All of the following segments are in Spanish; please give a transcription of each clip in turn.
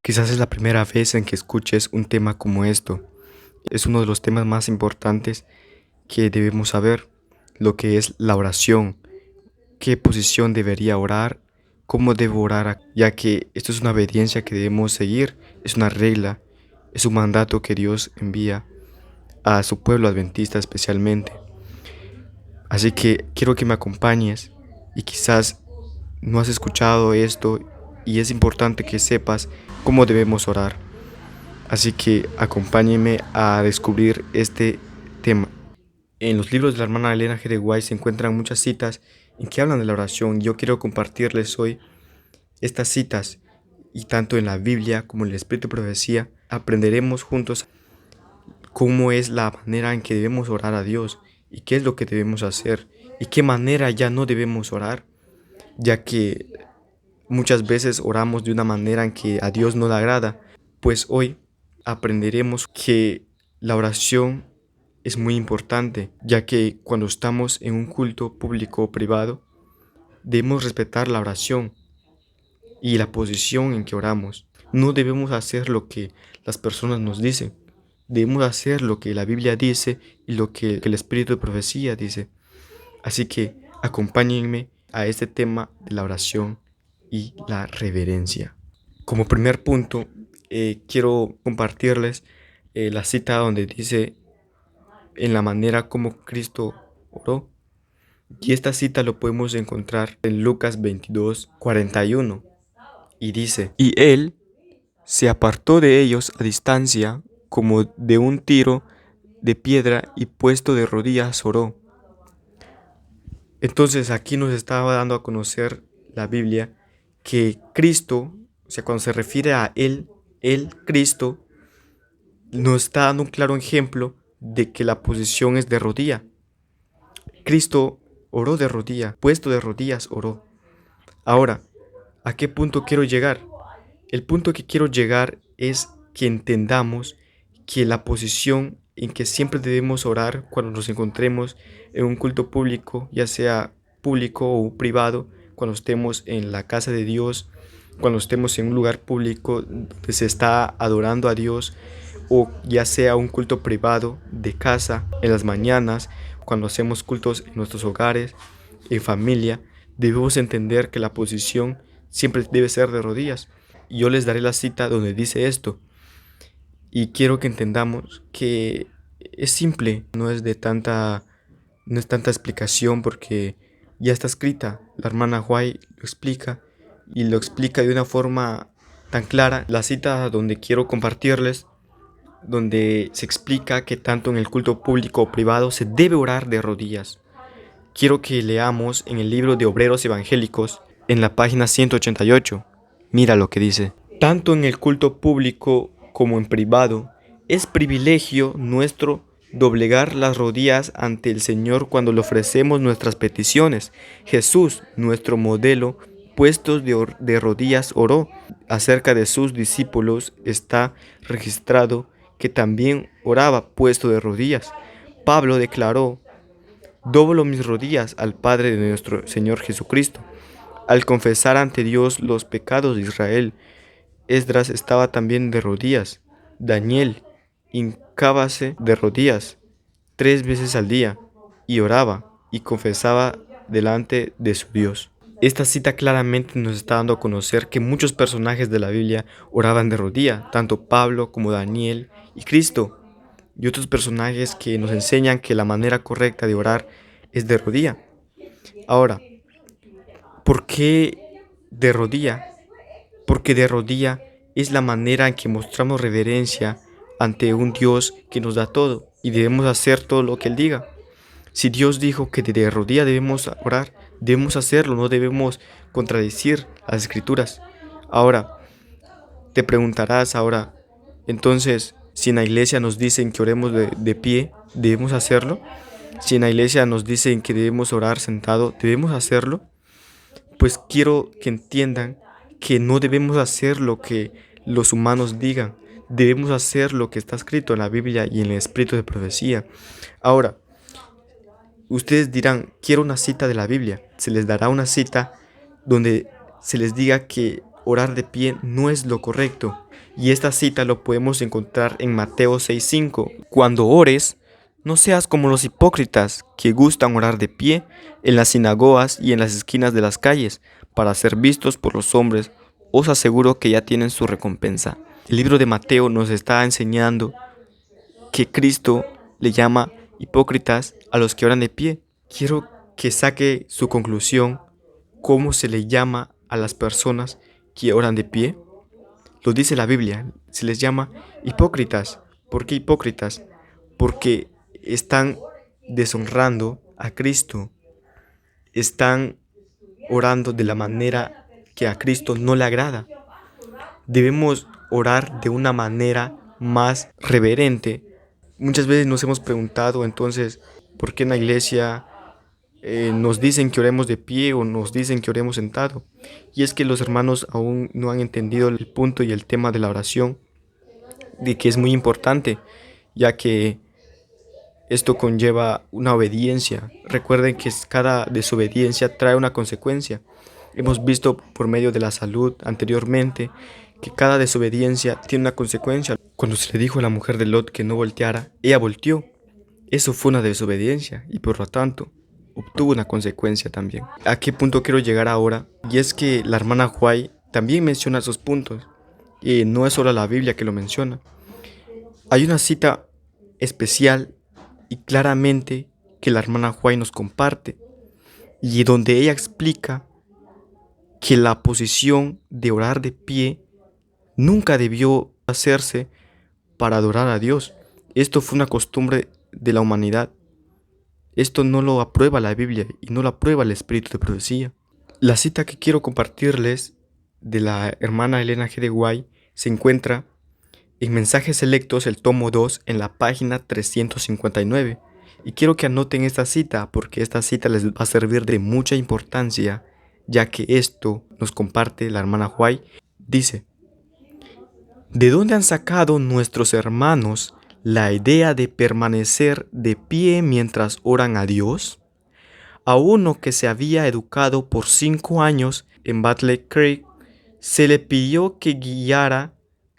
Quizás es la primera vez en que escuches un tema como esto. Es uno de los temas más importantes que debemos saber, lo que es la oración, qué posición debería orar, cómo debo orar, ya que esto es una obediencia que debemos seguir, es una regla, es un mandato que Dios envía a su pueblo adventista especialmente. Así que quiero que me acompañes y quizás no has escuchado esto y es importante que sepas cómo debemos orar. Así que acompáñenme a descubrir este tema. En los libros de la hermana Elena G. de White se encuentran muchas citas en que hablan de la oración. Yo quiero compartirles hoy estas citas y tanto en la Biblia como en el Espíritu de Profecía aprenderemos juntos cómo es la manera en que debemos orar a Dios y qué es lo que debemos hacer y qué manera ya no debemos orar, ya que muchas veces oramos de una manera en que a Dios no le agrada. Pues hoy aprenderemos que la oración es muy importante, ya que cuando estamos en un culto público o privado, debemos respetar la oración y la posición en que oramos. No debemos hacer lo que las personas nos dicen, debemos hacer lo que la Biblia dice y lo que el Espíritu de Profecía dice. Así que acompáñenme a este tema de la oración y la reverencia. Como primer punto, quiero compartirles la cita donde dice en la manera como Cristo oró. Y esta cita lo podemos encontrar en Lucas 22:41. Y dice, y él se apartó de ellos a distancia como de un tiro de piedra y puesto de rodillas oró. Entonces aquí nos estaba dando a conocer la Biblia que Cristo, o sea, cuando se refiere a él, Cristo, nos está dando un claro ejemplo de que la posición es de rodilla. Cristo oró de rodilla, puesto de rodillas oró. Ahora, ¿a qué punto quiero llegar? El punto que quiero llegar es que entendamos que la posición en que siempre debemos orar cuando nos encontremos en un culto público, ya sea público o privado, cuando estemos en la casa de Dios, cuando estemos en un lugar público donde se está adorando a Dios, o ya sea un culto privado de casa, en las mañanas, cuando hacemos cultos en nuestros hogares, en familia, debemos entender que la posición siempre debe ser de rodillas. Y yo les daré la cita donde dice esto. Y quiero que entendamos que es simple, no es tanta explicación porque ya está escrita. La hermana White lo explica y lo explica de una forma tan clara. La cita donde quiero compartirles, donde se explica que tanto en el culto público o privado se debe orar de rodillas. Quiero que leamos en el libro de Obreros Evangélicos, en la página 188. Mira lo que dice. Tanto en el culto público como en privado, es privilegio nuestro doblegar las rodillas ante el Señor cuando le ofrecemos nuestras peticiones. Jesús, nuestro modelo, puestos de rodillas oró. Acerca de sus discípulos está registrado que también oraba puesto de rodillas. Pablo declaró, doblo mis rodillas al Padre de nuestro Señor Jesucristo. Al confesar ante Dios los pecados de Israel, Esdras estaba también de rodillas. Daniel hincábase de rodillas 3 veces al día y oraba y confesaba delante de su Dios. Esta cita claramente nos está dando a conocer que muchos personajes de la Biblia oraban de rodilla, tanto Pablo como Daniel y Cristo, y otros personajes que nos enseñan que la manera correcta de orar es de rodilla. Ahora, ¿por qué de rodilla? Porque de rodilla es la manera en que mostramos reverencia ante un Dios que nos da todo y debemos hacer todo lo que Él diga. Si Dios dijo que de rodilla debemos orar, debemos hacerlo, no debemos contradecir las escrituras. Ahora, te preguntarás entonces, si en la iglesia nos dicen que oremos de pie, ¿debemos hacerlo? Si en la iglesia nos dicen que debemos orar sentado, ¿debemos hacerlo? Pues quiero que entiendan que no debemos hacer lo que los humanos digan, debemos hacer lo que está escrito en la Biblia y en el Espíritu de Profecía. Ahora, ustedes dirán, quiero una cita de la Biblia. Se les dará una cita donde se les diga que orar de pie no es lo correcto. Y esta cita lo podemos encontrar en Mateo 6:5. Cuando ores, no seas como los hipócritas que gustan orar de pie en las sinagogas y en las esquinas de las calles para ser vistos por los hombres. Os aseguro que ya tienen su recompensa. El libro de Mateo nos está enseñando que Cristo le llama hipócritas a los que oran de pie. Quiero que saque su conclusión. ¿Cómo se le llama a las personas que oran de pie? Lo dice la Biblia, se les llama hipócritas. ¿Por qué hipócritas? Porque están deshonrando a Cristo, están orando de la manera que a Cristo no le agrada. Debemos orar de una manera más reverente. Muchas veces nos hemos preguntado entonces, ¿por qué en la iglesia nos dicen que oremos de pie o nos dicen que oremos sentado? Y es que los hermanos aún no han entendido el punto y el tema de la oración, de que es muy importante, ya que esto conlleva una obediencia. Recuerden que cada desobediencia trae una consecuencia. Hemos visto por medio de la salud anteriormente que cada desobediencia tiene una consecuencia. Cuando se le dijo a la mujer de Lot que no volteara, ella volteó. Eso fue una desobediencia y por lo tanto obtuvo una consecuencia también. ¿A qué punto quiero llegar ahora? Y es que la hermana White también menciona esos puntos. Y no es solo la Biblia que lo menciona. Hay una cita especial y claramente que la hermana White nos comparte y donde ella explica que la posición de orar de pie nunca debió hacerse para adorar a Dios. Esto fue una costumbre de la humanidad. Esto no lo aprueba la Biblia y no lo aprueba el espíritu de profecía. La cita que quiero compartirles de la hermana Elena G. de White se encuentra en Mensajes Selectos, el tomo 2, en la página 359. Y quiero que anoten esta cita porque esta cita les va a servir de mucha importancia, ya que esto nos comparte la hermana White. Dice: ¿de dónde han sacado nuestros hermanos la idea de permanecer de pie mientras oran a Dios? A uno que se había educado por 5 años en Battle Creek, se le pidió que guiara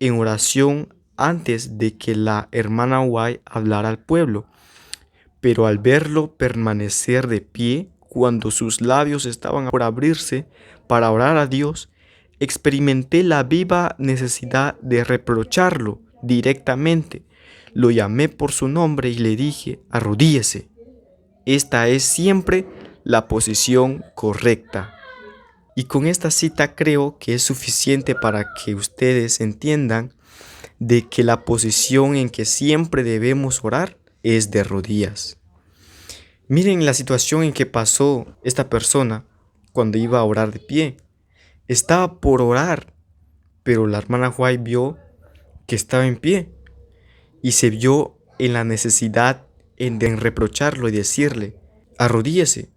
en oración antes de que la hermana White hablara al pueblo. Pero al verlo permanecer de pie, cuando sus labios estaban por abrirse para orar a Dios, experimenté la viva necesidad de reprocharlo directamente. Lo llamé por su nombre y le dije: arrodíllese. Esta es siempre la posición correcta. Y con esta cita creo que es suficiente para que ustedes entiendan de que la posición en que siempre debemos orar es de rodillas. Miren la situación en que pasó esta persona cuando iba a orar de pie. Estaba por orar, pero la hermana White vio que estaba en pie y se vio en la necesidad de reprocharlo y decirle: arrodíllese,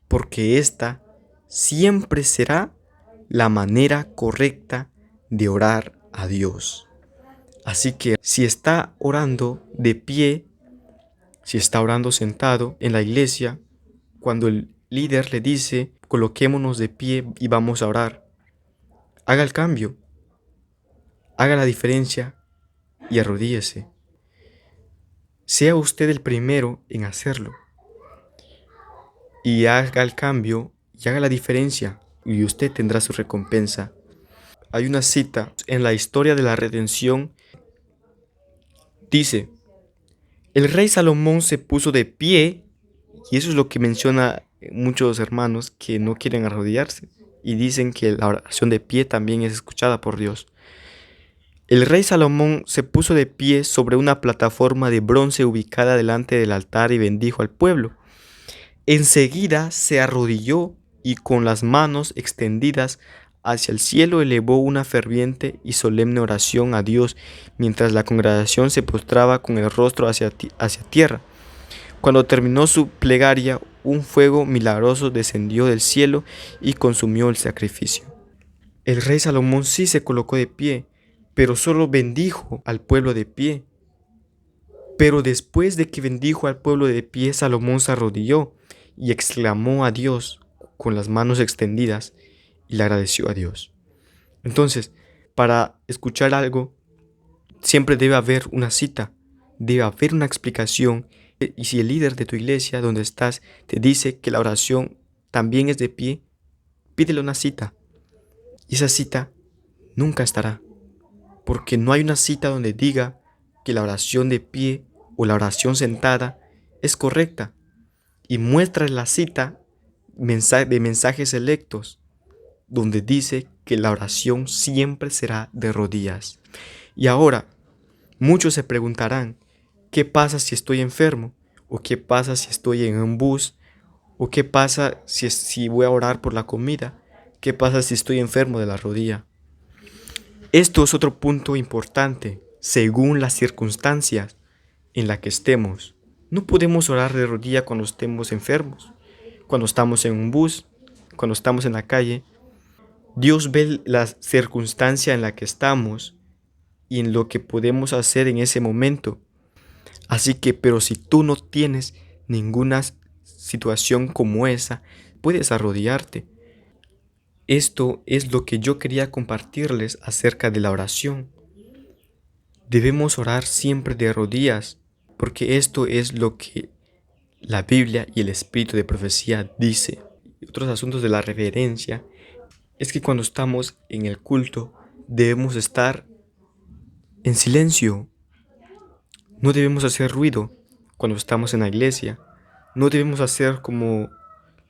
porque esta siempre será la manera correcta de orar a Dios. Así que si está orando de pie, si está orando sentado en la iglesia, cuando el líder le dice: coloquémonos de pie y vamos a orar, haga el cambio, haga la diferencia y arrodíllese. Sea usted el primero en hacerlo y haga el cambio y haga la diferencia y usted tendrá su recompensa. Hay una cita en la historia de la redención. Dice: el rey Salomón se puso de pie, y eso es lo que menciona muchos hermanos que no quieren arrodillarse y dicen que la oración de pie también es escuchada por Dios. El rey Salomón se puso de pie sobre una plataforma de bronce ubicada delante del altar y bendijo al pueblo. Enseguida se arrodilló y con las manos extendidas hacia el cielo elevó una ferviente y solemne oración a Dios mientras la congregación se postraba con el rostro hacia tierra. Cuando terminó su plegaria, un fuego milagroso descendió del cielo y consumió el sacrificio. El rey Salomón sí se colocó de pie, pero solo bendijo al pueblo de pie. Pero después de que bendijo al pueblo de pie, Salomón se arrodilló y exclamó a Dios con las manos extendidas y le agradeció a Dios. Entonces, para escuchar algo, siempre debe haber una cita, debe haber una explicación. Y si el líder de tu iglesia donde estás te dice que la oración también es de pie, pídele una cita. Y esa cita nunca estará, porque no hay una cita donde diga que la oración de pie o la oración sentada es correcta. Y muestra la cita de mensajes selectos, donde dice que la oración siempre será de rodillas. Y ahora, muchos se preguntarán, ¿qué pasa si estoy enfermo? ¿O qué pasa si estoy en un bus? ¿O qué pasa si voy a orar por la comida? ¿Qué pasa si estoy enfermo de la rodilla? Esto es otro punto importante, según las circunstancias en las que estemos. No podemos orar de rodilla cuando estemos enfermos, cuando estamos en un bus, cuando estamos en la calle. Dios ve la circunstancia en la que estamos y en lo que podemos hacer en ese momento. Así que, pero si tú no tienes ninguna situación como esa, puedes arrodillarte. Esto es lo que yo quería compartirles acerca de la oración. Debemos orar siempre de rodillas, porque esto es lo que la Biblia y el espíritu de profecía dice. Otros asuntos de la reverencia es que cuando estamos en el culto debemos estar en silencio. No debemos hacer ruido cuando estamos en la iglesia. No debemos hacer como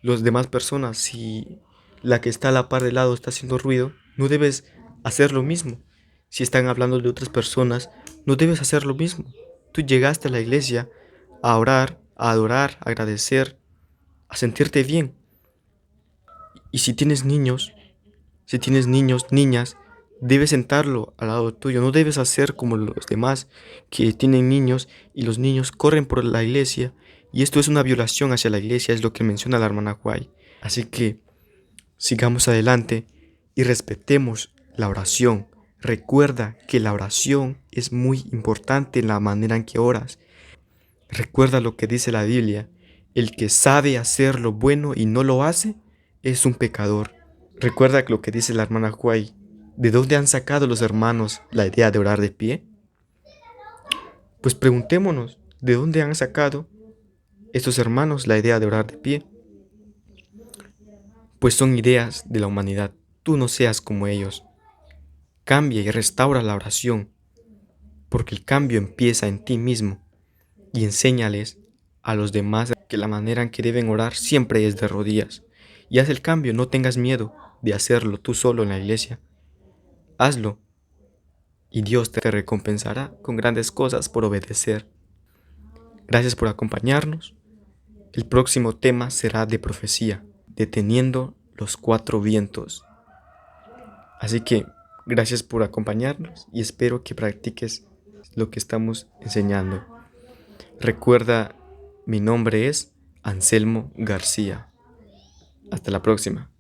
las demás personas. Si la que está a la par del lado está haciendo ruido, no debes hacer lo mismo. Si están hablando de otras personas, no debes hacer lo mismo. Tú llegaste a la iglesia a orar, a adorar, a agradecer, a sentirte bien. Y si tienes niños, niñas, debes sentarlo al lado tuyo. No debes hacer como los demás que tienen niños y los niños corren por la iglesia. Y esto es una violación hacia la iglesia, es lo que menciona la hermana White. Así que sigamos adelante y respetemos la oración. Recuerda que la oración es muy importante en la manera en que oras. Recuerda lo que dice la Biblia. El que sabe hacer lo bueno y no lo hace es un pecador. Recuerda lo que dice la hermana Huay. ¿De dónde han sacado los hermanos la idea de orar de pie? Pues preguntémonos, ¿de dónde han sacado estos hermanos la idea de orar de pie? Pues son ideas de la humanidad. Tú no seas como ellos. Cambia y restaura la oración, porque el cambio empieza en ti mismo. Y enséñales a los demás que la manera en que deben orar siempre es de rodillas. Y haz el cambio, no tengas miedo de hacerlo tú solo en la iglesia. Hazlo y Dios te recompensará con grandes cosas por obedecer. Gracias por acompañarnos. El próximo tema será de profecía, deteniendo los 4 vientos. Así que gracias por acompañarnos y espero que practiques lo que estamos enseñando. Recuerda, mi nombre es Anselmo García. Hasta la próxima.